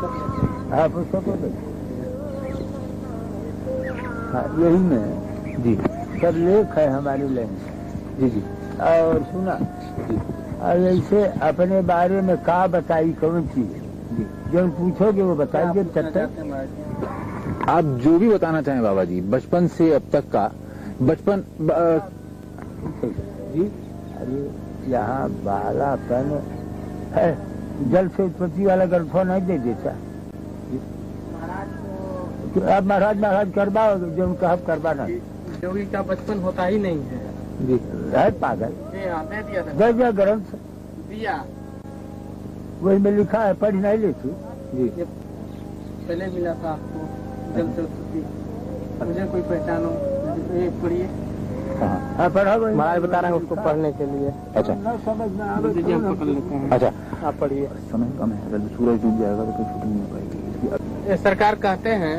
हाँ पुस्तकों में, हाँ यही में जी सब लेख है हमारी लाइन। जी जी और सुना जी और ऐसे अपने बारे में का बताई कौन चीज जी। जो पूछोगे वो बताइए। तब आप जो भी बताना चाहें बाबा जी, बचपन से अब तक का बचपन जी। अरे यहाँ बालापन है, जल से उत्पत्ति वाला गल्फो नहीं दे देता। अब महाराज करवाओगे जो उनका हक करवाना। जोगी का बचपन होता ही नहीं है जी है पागल। दे दिया था गया ग्रंथ दिया, वही में लिखा है, पढ़ नहीं लेती। जी पहले मिला था आपको जल से उत्पत्ति, मुझे कोई पहचानो ये पढ़िए। हाँ पढ़ा वही महाराज बता रहे हैं उसको पढ़ने के लिए। अच्छा न समझ में आवे जी हम पकड़ लेते हैं। अच्छा, आप पढ़िए। समय कम है, अगर सूरज डूब जाएगा तो कोई छुट्टी नहीं हो पाएगी। ये सरकार कहते हैं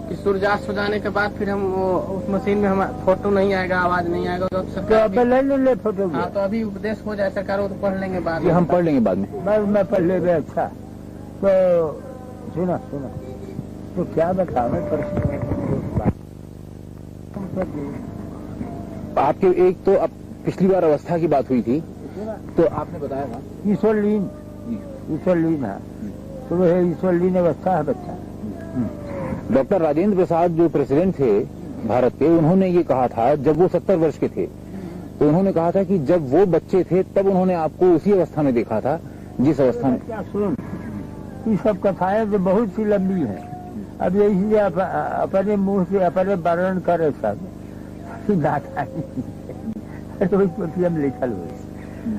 कि सूर्यास्त हो जाने के बाद फिर हम उस मशीन में हम फोटो नहीं आएगा, आवाज नहीं आएगा, तो तो सरकार अब ले फोटो। हाँ तो अभी उपदेश हो जाए सरकार, वो तो पढ़ लेंगे बाद जी में। हम पढ़ लेंगे बाद में। मैं पढ़ ले गए। अच्छा तो सुना तो क्या बतावे प्रश्न। आपके एक तो अब पिछली बार अवस्था की बात हुई थी तो आपने बताया था ईश्वरलीन है, तो वह ईश्वरलीन अवस्था है बच्चा। डॉक्टर राजेंद्र प्रसाद जो प्रेसिडेंट थे भारत के, उन्होंने ये कहा था जब वो 70 वर्ष के थे, तो उन्होंने कहा था कि जब वो बच्चे थे तब उन्होंने आपको उसी अवस्था में देखा था जिस अवस्था में। क्या सुन, ये सब कथाएं तो बहुत सी लंबी है। अब यही से अपने मुंह से अपने वर्णन करे सब तो हम लिखल हुए।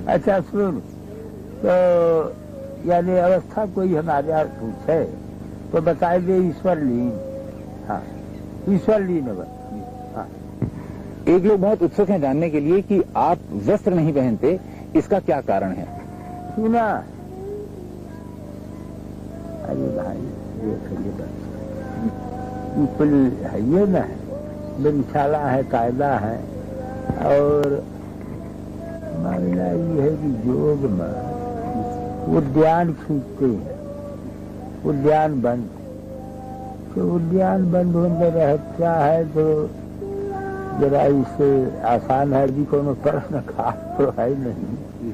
अच्छा सुन, तो यानी अवस्था कोई हमारे यहाँ पूछे तो बताए दे ईश्वरलीन। हाँ ईश्वरलीन हाँ। एक लोग बहुत उत्सुक हैं जानने के लिए कि आप वस्त्र नहीं पहनते, इसका क्या कारण है? सुना अरे भाई देखिए बस है ये ना है, धर्मशाला है, कायदा है। और मामला ये है कि योग में उद्यान खींचते हैं, उद्यान बंद, तो उद्यान बंद होने रहता है तो जरा इससे आसान है भी कोनो प्रश्न खास तो है नहीं।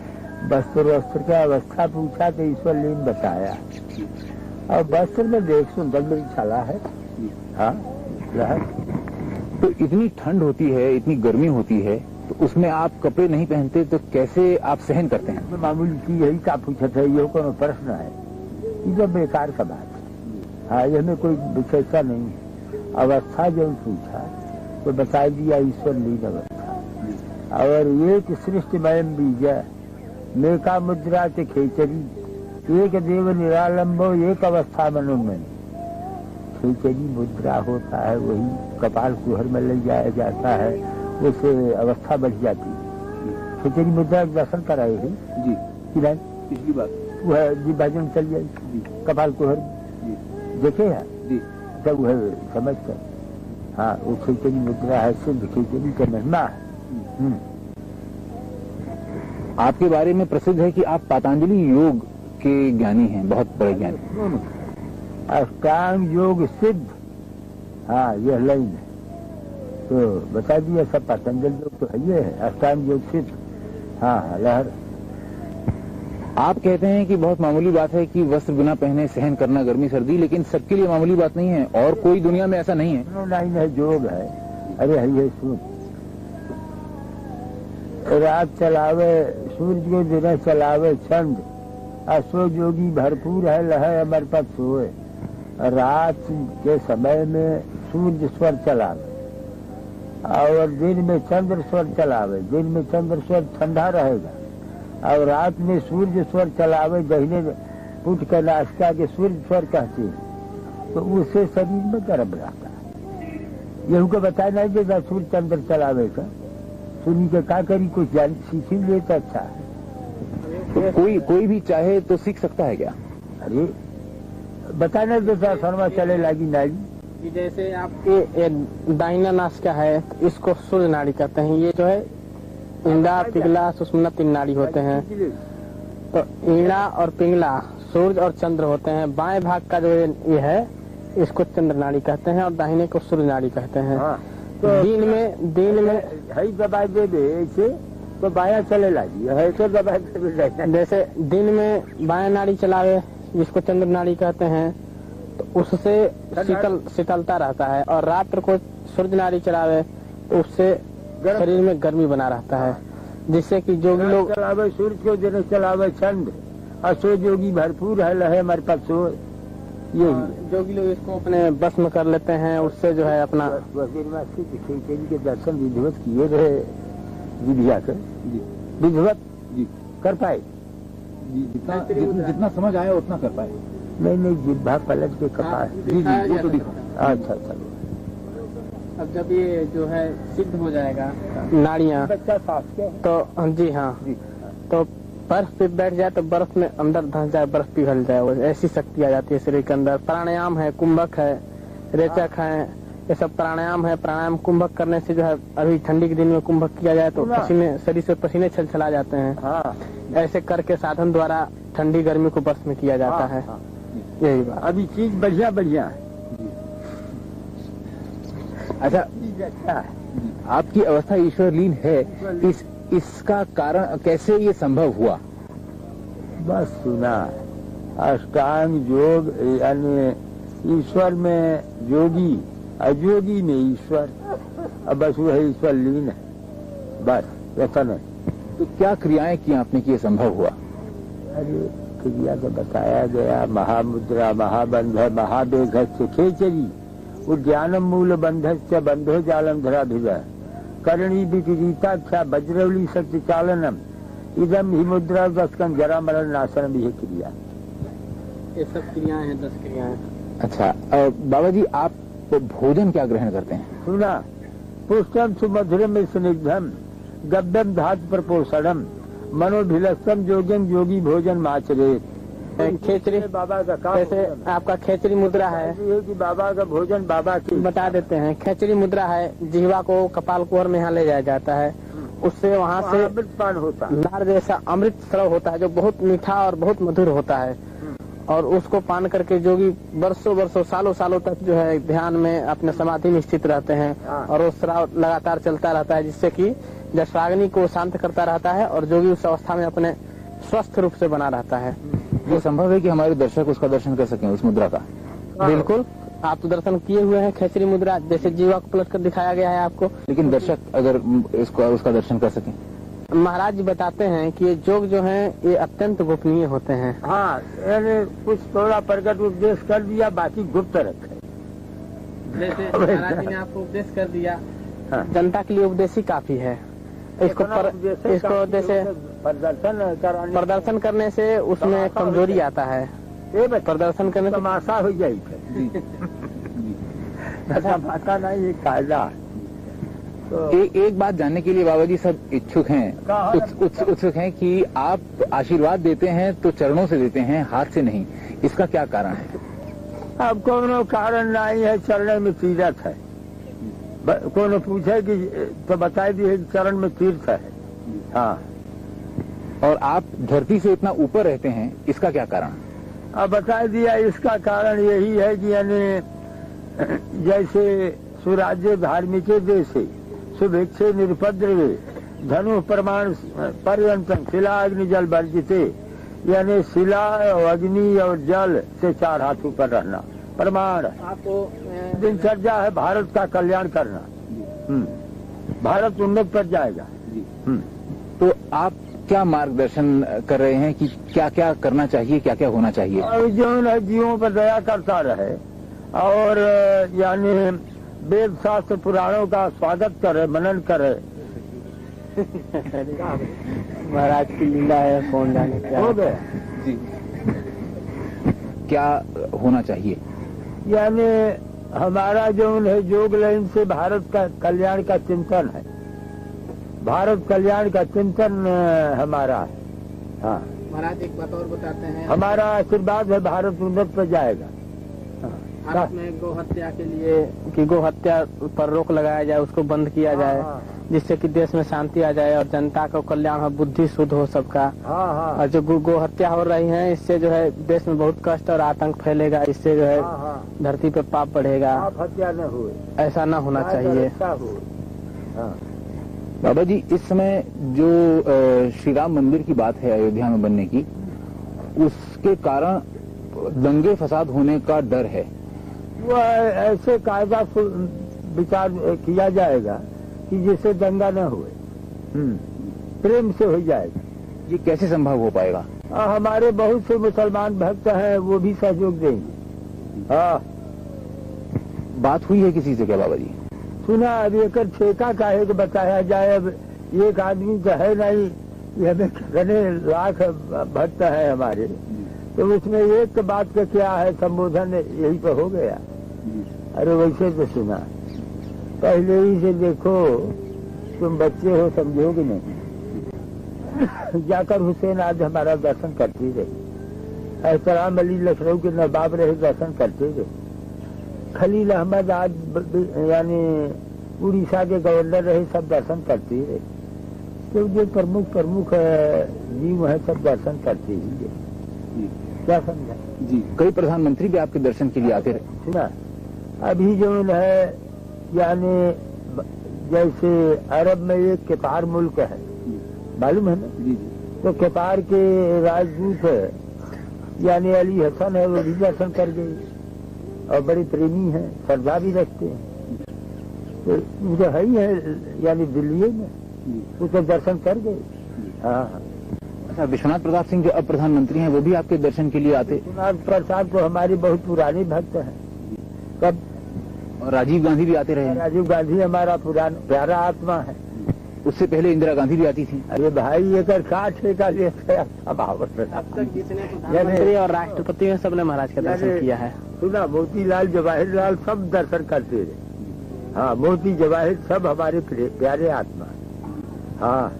वस्त्र का अवस्था पूछा तो ईश्वरलीन बताया। और वस्त्र में देख सुंदर धर्मशाला है। हाँ तो इतनी ठंड होती है, इतनी गर्मी होती है, तो उसमें आप कपड़े नहीं पहनते तो कैसे आप सहन करते हैं? तो मामूली की यही का पूछते है, ये कोनो प्रश्न है, ये तो बेकार का बात है। हाँ ये में कोई विशेषता नहीं है। अवस्था जो पूछा तो बता दिया ईश्वरलीन अवस्था। और एक सृष्टिमयम बीज मेका मुद्रा के खेचरी, एक देव निरालंबो एक अवस्था मनोमन। खेचरी मुद्रा होता है, वही कपाल कुहर में ले जाया जाता है, उससे अवस्था बढ़ जाती है। खेचरी मुद्रा दर्शन कराए ही जी कि नहीं पिछली बार वह जी भजन चल जाए कपाल कुहर देखे है जी, तब वह समझ कर। हाँ वो खेचरी मुद्रा है, सिद्ध खेचरी का महिमा है। आपके बारे में प्रसिद्ध है कि आप पतंजलि योग के ज्ञानी हैं, बहुत बड़े ज्ञानी। अष्टांग योग सिद्ध, हाँ यह लाइन है तो बता दिया सब। पतंजलि योग तो है, ये है अष्टांग योग सिद्ध। हाँ लहर। आप कहते हैं कि बहुत मामूली बात है कि वस्त्र बिना पहने सहन करना गर्मी सर्दी, लेकिन सबके लिए मामूली बात नहीं है और कोई दुनिया में ऐसा नहीं है। लाइन है, योग है। अरे है सुन, रात चलावे सूर्य को दिन चलावे छंद, असो जोगी भरपूर है लह अमर पद सोए। रात के समय में सूर्य स्वर चलावे और दिन में चंद्र स्वर चलावे। दिन में चंद्र स्वर ठंडा रहेगा और रात में सूर्य स्वर चलावे। दहीने उठ कर नाश्ता के सूर्य स्वर कहते हैं, तो उससे शरीर में गर्म रहता है। यही को बताया नहीं देता सूर्य चंद्र चलावे का। सुनी के का करी, कुछ जान सीखी ले तो अच्छा है। तो कोई भी चाहे तो सीख सकता है क्या? अरे बताने देता शर्मा चले लगी नाड़ी। जैसे आपके दाहिना नासिका है, इसको सूर्य नाड़ी कहते हैं। ये जो है इंडा पिघला सुषुम्ना तीन नाड़ी होते हैं। तो ईड़ा और पिंगला सूरज और चंद्र होते हैं। बाएं भाग का जो ये है इसको चंद्र नाड़ी कहते हैं और दाहिने को सूर्य नाड़ी कहते हैं। हाँ, तो दिन में है दबाई दे दे ऐसे तो बाया चले लागी है तो दबाई दे। जैसे दिन में बाएं नाड़ी चलावे जिसको चंद्र नाड़ी कहते हैं तो उससे शीतलता रहता है, और रात्र को सूर्य नाड़ी चलावे तो उससे शरीर में गर्मी बना रहता है, जिससे कि जोगी लोग चलावे सूर्य को जने चलावे चंद्र और सो जोगी भरपूर है लहे हमारे पास सो यही जोगी लोग इसको अपने बस में कर लेते हैं। उससे जो है अपना के दर्शन विधिवत किए रहे विधिया के विधिवत कर पाए जितना समझ आया उतना कर पाए। नहीं जिब्भा पलट के कपास। वो तो दिखा। अच्छा। अब जब ये जो है सिद्ध हो जाएगा नाड़ियाँ बच्चा साफ के तो जी हाँ, तो बर्फ पे बैठ जाए तो बर्फ में अंदर धंस जाए, बर्फ पिघल जाए, वो ऐसी शक्ति आ जाती है शरीर के अंदर। प्राणायाम है, कुंभक है, रेचक है, ये सब प्राणायाम है। प्राणायाम कुंभक करने से जो है अभी ठंडी के दिन में कुंभक किया जाए तो पसीने शरीर से पसीने छलछला जाते हैं। हाँ। ऐसे करके साधन द्वारा ठंडी गर्मी को बर्फ में किया जाता है। यही बात। अभी चीज बढ़िया है। अच्छा, आपकी अवस्था ईश्वर लीन है, इसका कारण कैसे ये संभव हुआ? बस सुना, अष्टांग योग यानी ईश्वर में जोगी, अजोगी में ईश्वर, अब बस वो है ईश्वर लीन है, बस ऐसा नहीं। तो क्या क्रियाएं की आपने कि ये संभव हुआ? अरे क्रिया तो बताया गया, महामुद्रा, महाबंध, महावेघ से खेचरी, उद्यानम मूल बंधस्य बंधो जालम धरा भिजा, करणी विपरीताख्या वज्रवली सत्य चालनम, इदम ही मुद्रा दस्कन जरा मरण नाशन भी है क्रिया। ये सब क्रियाएं हैं, 10 क्रियाएं। अच्छा, बाबा जी आप भोजन क्या ग्रहण करते हैं? सुना, पुष्टम सुमधुरम स्निग्धम गव्यम धातु प्रपोषणम मनोभिलस्तम जोगम योगी भोजन माचरे। खेचरी बाबा का काम, जैसे आपका खेचरी मुद्रा है कि बाबा का भोजन बाबा की बता देते हैं। खेचरी मुद्रा है, जिह्वा को कपाल कुहर में यहाँ ले जाया जाता है, उससे वहाँ से अमृतपान होता है, नार जैसा अमृत स्राव होता है जो बहुत मीठा और बहुत मधुर होता है, और उसको पान करके जोगी वर्षों सालों तक जो है ध्यान में अपने समाधि में स्थित रहते हैं, और वो स्राव लगातार चलता रहता है, जिससे कि जठराग्नि को शांत करता रहता है और जोगी उस अवस्था में अपने स्वस्थ रूप से बना रहता है। ये संभव है कि हमारे दर्शक उसका दर्शन कर सकें, उस मुद्रा का? बिल्कुल, आप तो दर्शन किए हुए हैं खेचरी मुद्रा, जैसे जीवा को पलट कर दिखाया गया है आपको। लेकिन दर्शक अगर उसका दर्शन कर सकें? महाराज जी बताते हैं कि ये योग जो है ये अत्यंत गोपनीय होते हैं। हाँ, यानी कुछ थोड़ा प्रकट उपदेश कर दिया, बाकी गुप्त रखे। जैसे महाराज जी ने आपको उपदेश कर दिया, हाँ। जनता के लिए उपदेश ही काफी है। इसको जैसे प्रदर्शन करने से उसमें कमजोरी आता है, प्रदर्शन करने से तमाशा हो जाए। तमाशा नहीं, ये कायदा। तो एक बात जानने के लिए बाबा जी सब इच्छुक हैं, उत्सुक हैं कि आप आशीर्वाद देते हैं तो चरणों से देते हैं, हाथ से नहीं, इसका क्या कारण है? अब कोनो कारण नहीं है, चरण में तीर्थ है। कोनो पूछे कि तो बता दिए चरण में तीर्थ है। हाँ, और आप धरती से इतना ऊपर रहते हैं, इसका क्या कारण? अब बता दिया, इसका कारण यही है कि यानी जैसे सुराज्य धार्मिक देशे शुभेक्षे निरुपद्रवे धनु प्रमाण पर्यंतम शिला अग्नि जल वर्जिते, यानी शिला और अग्नि और जल से 4 हाथ ऊपर रहना प्रमाण। आपको दिनचर्या है भारत का कल्याण करना। भारत उन्नत पर जाएगा। तो आप क्या मार्गदर्शन कर रहे हैं कि क्या क्या करना चाहिए, क्या क्या होना चाहिए? और जो है जीवों पर दया करता रहे, और यानी वेद शास्त्र पुराणों का स्वागत करे, मनन करे। महाराज की लीला है, कौन जाने क्या हो गया जी। क्या होना चाहिए? यानी हमारा जो है योग लाइन से भारत का कल्याण का चिंतन है, भारत कल्याण का चिंतन हमारा है। हाँ, महाराज एक बात और बताते हैं, हमारा आशीर्वाद है, भारत उन्नत पर जाएगा। भारत में गौ हत्या के लिए कि गौ हत्या पर रोक लगाया जाए, उसको बंद किया जाए, जिससे कि देश में शांति आ जाए और जनता का कल्याण हो, बुद्धि शुद्ध हो सबका। हाँ हाँ और जो गो हत्या हो रही है, इससे जो है देश में बहुत कष्ट और आतंक फैलेगा। इससे जो है हाँ हाँ धरती पे पाप बढ़ेगा। आप हत्या न हुए, ऐसा न होना चाहिए। अच्छा हो। हाँ बाबा जी, इस समय जो श्री राम मंदिर की बात है अयोध्या में बनने की, उसके कारण दंगे फसाद होने का डर है। वो ऐसे कायदा विचार किया जाएगा कि जिससे दंगा न हुए, प्रेम से हो जाएगा। ये कैसे संभव हो पाएगा? हमारे बहुत से मुसलमान भक्त हैं, वो भी सहयोग देंगे। हाँ, बात हुई है किसी से क्या बाबा जी? सुना अब एक ठेका काहे को बताया जाए। अब एक आदमी तो है नहीं, ये हमें कितने लाख भक्त है हमारे, तो उसमें एक बात का क्या है, संबोधन यही तो हो गया। अरे वैसे तो सुना, पहले ही से देखो, तुम बच्चे हो समझोगे नहीं। जाकर हुसैन आज हमारा दर्शन करते रहे, एहतराम अली लखनऊ के नवाब रहे, दर्शन करते रहे। खलील अहमद आज यानी उड़ीसा के गवर्नर रहे, सब दर्शन करते रहे। तो जो प्रमुख जीव है सब दर्शन करते ही है। क्या समझा जी? कई प्रधानमंत्री भी आपके दर्शन के लिए आते रहे। सुना, अभी जो है यानी जैसे अरब में एक केपार मुल्क है, मालूम है ना? तो केपार के राजदूत है यानी अली हसन है, वो भी दर्शन कर गई और बड़े प्रेमी हैं, श्रद्धा भी रखते हैं। तो जो है ही है यानी दिल्ली में, उसके दर्शन कर गए। हाँ, अच्छा, विश्वनाथ प्रताप सिंह जो अब प्रधानमंत्री हैं, वो भी आपके दर्शन के लिए आते? विश्वनाथ प्रसाद तो हमारे बहुत पुराने भक्त हैं। कब? और राजीव गांधी भी आते रहे। राजीव गांधी हमारा पुराना प्यारा आत्मा है। उससे पहले इंदिरा गांधी भी आती थी। अरे भाई, एक ठेका ले गया अब प्रधानमंत्री और राष्ट्रपति में सबने महाराज का दर्शन किया है। सुना, मोतीलाल जवाहरलाल सब दर्शन करते रहे। हाँ, मोती जवाहिर सब हमारे प्यारे आत्मा। हाँ,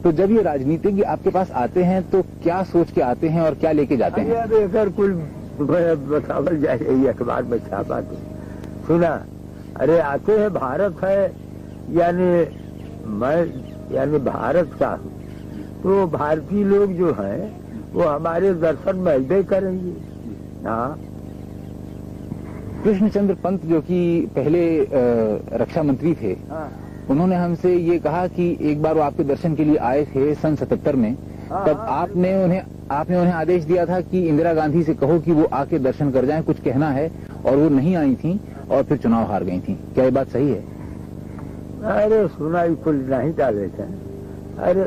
तो जब ये राजनीतिज्ञ आपके पास आते हैं तो क्या सोच के आते हैं और क्या लेके जाते हैं? अब एक कुल बतावल जाए, यही अखबार में छापा तो सुना। अरे आते हैं, भारत है यानी मैं यानी भारत का हूँ, तो भारतीय लोग जो हैं वो हमारे दर्शन में करेंगे। हाँ, कृष्णचंद्र पंत जो कि पहले रक्षा मंत्री थे, हाँ, उन्होंने हमसे ये कहा कि एक बार वो आपके दर्शन के लिए आए थे सन 77 में। तब आपने उन्हें आदेश दिया था कि इंदिरा गांधी से कहो कि वो आके दर्शन कर जाएं, कुछ कहना है, और वो नहीं आई थी और फिर चुनाव हार गई थी। क्या ये बात सही है? अरे सुना ही कुल नहीं डाले थे। अरे